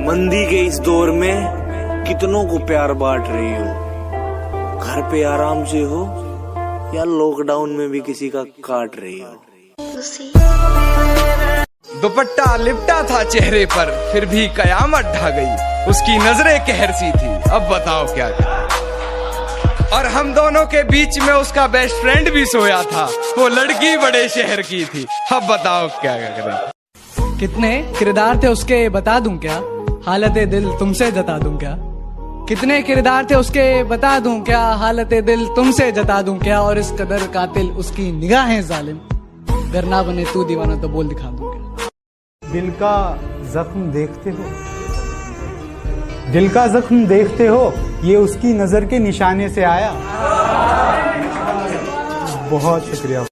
मंदी के इस दौर में कितनों को प्यार बांट रही हो, घर पे आराम से हो या लॉकडाउन में भी किसी का काट रही हो। दुपट्टा लिपटा था चेहरे पर, फिर भी कयामत ढा गई, उसकी नजरें कहर सी थी, अब बताओ क्या करें। और हम दोनों के बीच में उसका बेस्ट फ्रेंड भी सोया था, वो लड़की बड़े शहर की थी, अब बताओ क्या करें। कितने किरदार थे उसके बता दूं क्या, हालत दिल तुमसे जता दूं क्या। कितने किरदार थे उसके बता दूं क्या, हालत दिल तुमसे जता दूं क्या। और इस कदर कातिल उसकी निगाहें जालिम, अगर ना बने तू दीवाना तो बोल दिखा दूं क्या। दिल का जख्म देखते हो, दिल का जख्म देखते हो, ये उसकी नजर के निशाने से आया। बहुत शुक्रिया।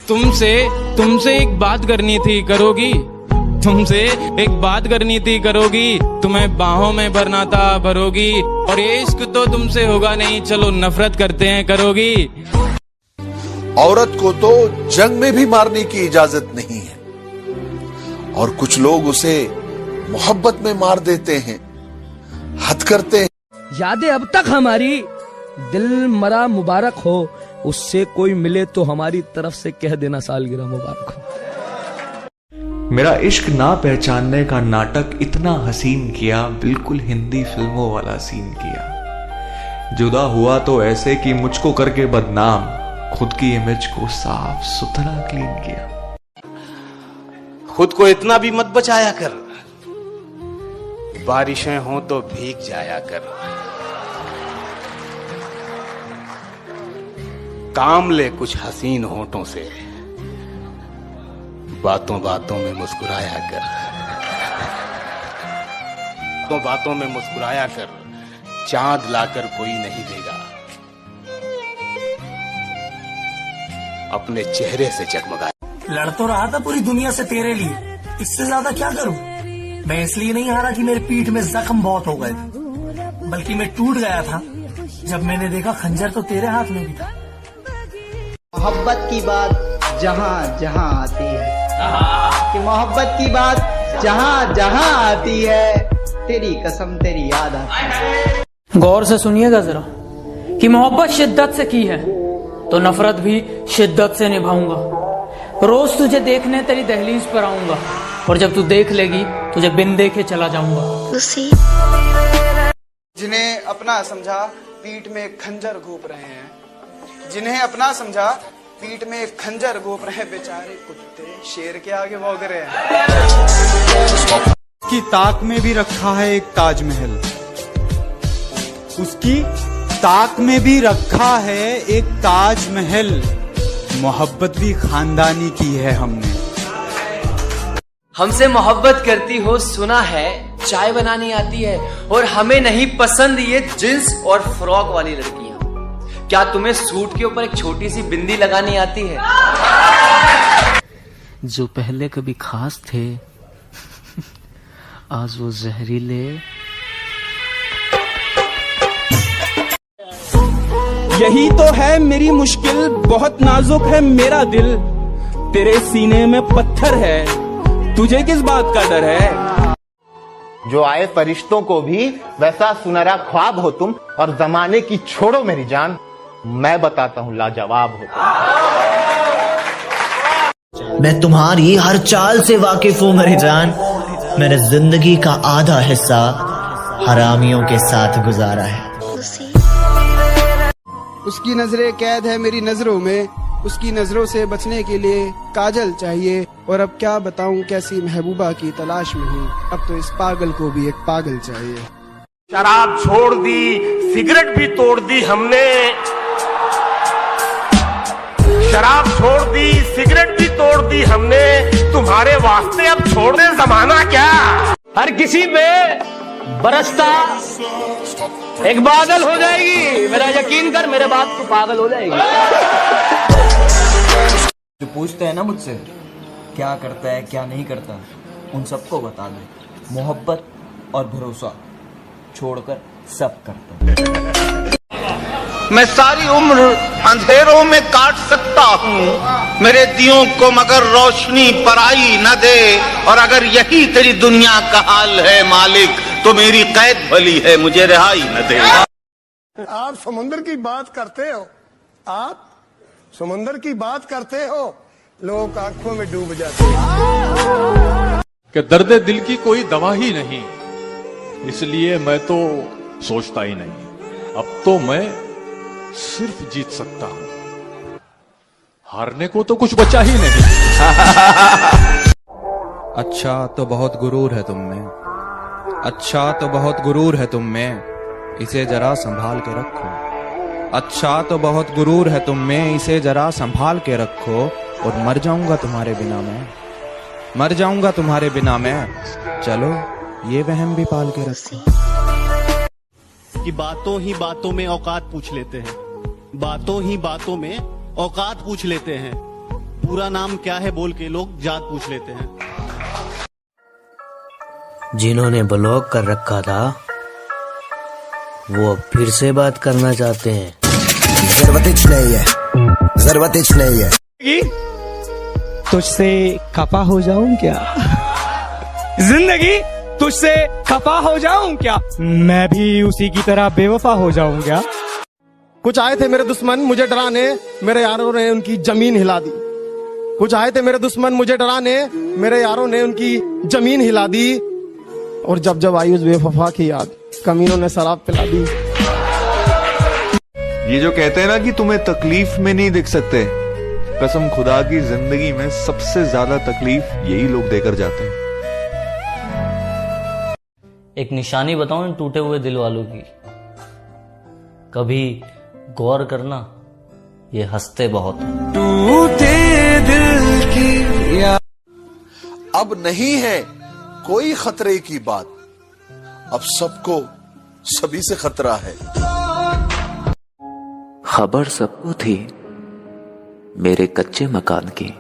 तुमसे एक बात करनी थी, करोगी? तुमसे एक बात करनी थी, करोगी? तुम्हें बाहों में भरना था, भरोगी? और ये इश्क तो तुमसे होगा नहीं, चलो नफरत करते हैं, करोगी? औरत को तो जंग में भी मारने की इजाजत नहीं है, और कुछ लोग उसे मोहब्बत में मार देते हैं, हद करते हैं। यादें अब तक हमारी दिल मरा मुबारक हो, उससे कोई मिले तो हमारी तरफ से कह देना सालगिरह मुबारक हो। मेरा इश्क ना पहचानने का नाटक इतना हसीन किया, बिल्कुल हिंदी फिल्मों वाला सीन किया। जुदा हुआ तो ऐसे कि मुझको करके बदनाम, खुद की इमेज को साफ सुथरा क्लीन किया। खुद को इतना भी मत बचाया कर, बारिशें हो तो भीग जाया कर। काम ले कुछ हसीन होठों से, बातों बातों में मुस्कुराया कर। तो बातों में मुस्कुराया कर, चांद लाकर कोई नहीं देगा, अपने चेहरे से जगमगाया। लड़ तो रहा था पूरी दुनिया से तेरे लिए, इससे ज्यादा क्या करूं। मैं इसलिए नहीं हारा कि मेरी पीठ में जख्म बहुत हो गए थे, बल्कि मैं टूट गया था जब मैंने देखा खंजर तो तेरे हाथ में भी था। मोहब्बत की बात जहाँ जहाँ आती है, कि मोहब्बत की बात जहाँ जहाँ आती है, तेरी कसम तेरी याद आती है। गौर से सुनिएगा जरा, कि मोहब्बत शिद्दत से की है तो नफरत भी शिद्दत से निभाऊंगा। रोज तुझे देखने तेरी दहलीज पर आऊंगा, और जब तू देख लेगी तुझे बिन देखे चला जाऊंगा। जिन्हें अपना समझा पीठ में खंजर घोंप रहे हैं, जिन्हें अपना समझा पीठ में एक खंजर घोंप रहे, बेचारे कुत्ते शेर के आगे भौंक रहे हैं। उसकी ताक में भी रखा है एक ताजमहल, उसकी ताक में भी रखा है एक ताजमहल। मोहब्बत भी खानदानी की है हमने। हमसे मोहब्बत करती हो सुना है, चाय बनानी आती है, और हमें नहीं पसंद ये जींस और फ्रॉक वाली लड़कियां। क्या तुम्हें सूट के ऊपर एक छोटी सी बिंदी लगानी आती है? जो पहले कभी खास थे आज वो जहरीले। यही तो है मेरी मुश्किल, बहुत नाजुक है मेरा दिल, तेरे सीने में पत्थर है, तुझे किस बात का डर है। जो आए फरिश्तों को भी वैसा सुनहरा ख्वाब हो तुम, और जमाने की छोड़ो मेरी जान, मैं बताता हूँ लाजवाब हो। मैं तुम्हारी हर चाल से वाकिफ हूँ मेरी जान, मैंने जिंदगी का आधा हिस्सा हरामियों के साथ गुजारा है। उसकी नजरें कैद है मेरी नजरों में, उसकी नजरों से बचने के लिए काजल चाहिए, और अब क्या बताऊं कैसी महबूबा की तलाश में हूँ, अब तो इस पागल को भी एक पागल चाहिए। शराब छोड़ दी, सिगरेट भी तोड़ दी हमने, शराब छोड़ दी, सिगरेट भी तोड़ दी हमने, तुम्हारे वास्ते अब छोड़ दे जमाना क्या। हर किसी पे बरसता एक बादल हो जाएगी, मेरा यकीन कर, मेरे बात तो पागल हो जाएगी। जो पूछते हैं ना मुझसे क्या करता है क्या नहीं करता, उन सबको बता दे, मोहब्बत और भरोसा छोड़कर सब करता। मैं सारी उम्र अंधेरों में काट सकता हूँ, मेरे दियों को मगर रोशनी पराई न दे। और अगर यही तेरी दुनिया का हाल है मालिक, तो मेरी कैद भली है, मुझे रिहाई न दे। आप समुद्र की बात करते हो, आप समुद्र की बात करते हो, लोग आंखों में डूब जाते हैं। कि दर्द दिल की कोई दवा ही नहीं, इसलिए मैं तो सोचता ही नहीं। अब तो मैं सिर्फ जीत सकता हूं, हारने को तो कुछ बचा ही नहीं। अच्छा तो बहुत गुरूर है तुम में, अच्छा तो बहुत गुरूर है तुम में, इसे जरा संभाल के रखो। अच्छा तो बहुत गुरूर है तुम में, इसे जरा संभाल के रखो। और मर जाऊंगा तुम्हारे बिना मैं, मर जाऊंगा तुम्हारे बिना मैं, चलो ये वहम भी पाल के रखो। कि बातों ही बातों में औकात पूछ लेते हैं, बातों ही बातों में औकात पूछ लेते हैं, पूरा नाम क्या है बोल के लोग जात पूछ लेते हैं। जिन्होंने ब्लॉक कर रखा था वो अब फिर से बात करना चाहते हैं। जरूरत नहीं है, जरूरत नहीं है। तुझसे खफा हो जाऊं क्या? जिंदगी तुझसे खफा हो जाऊं क्या? मैं भी उसी की तरह बेवफा हो जाऊं क्या? कुछ आए थे मेरे दुश्मन मुझे डराने, मेरे यारों ने उनकी जमीन हिला दी। कुछ आए थे मेरे दुश्मन मुझे डराने, मेरे यारों ने उनकी जमीन हिला दी। और जब जब आई उस बेवफा की याद, कमीनों ने शराब पिला दी। ये जो कहते हैं ना कि तुम्हें तकलीफ में नहीं दिख सकते, कसम खुदा की जिंदगी में सबसे ज्यादा तकलीफ यही लोग देकर जाते हैं। एक निशानी बताऊं इन टूटे हुए दिल वालों की, कभी गौर करना, ये हंसते बहुत हैं। टूटे दिल की अब नहीं है कोई खतरे की बात, अब सबको सभी से खतरा है। खबर सबको थी मेरे कच्चे मकान की,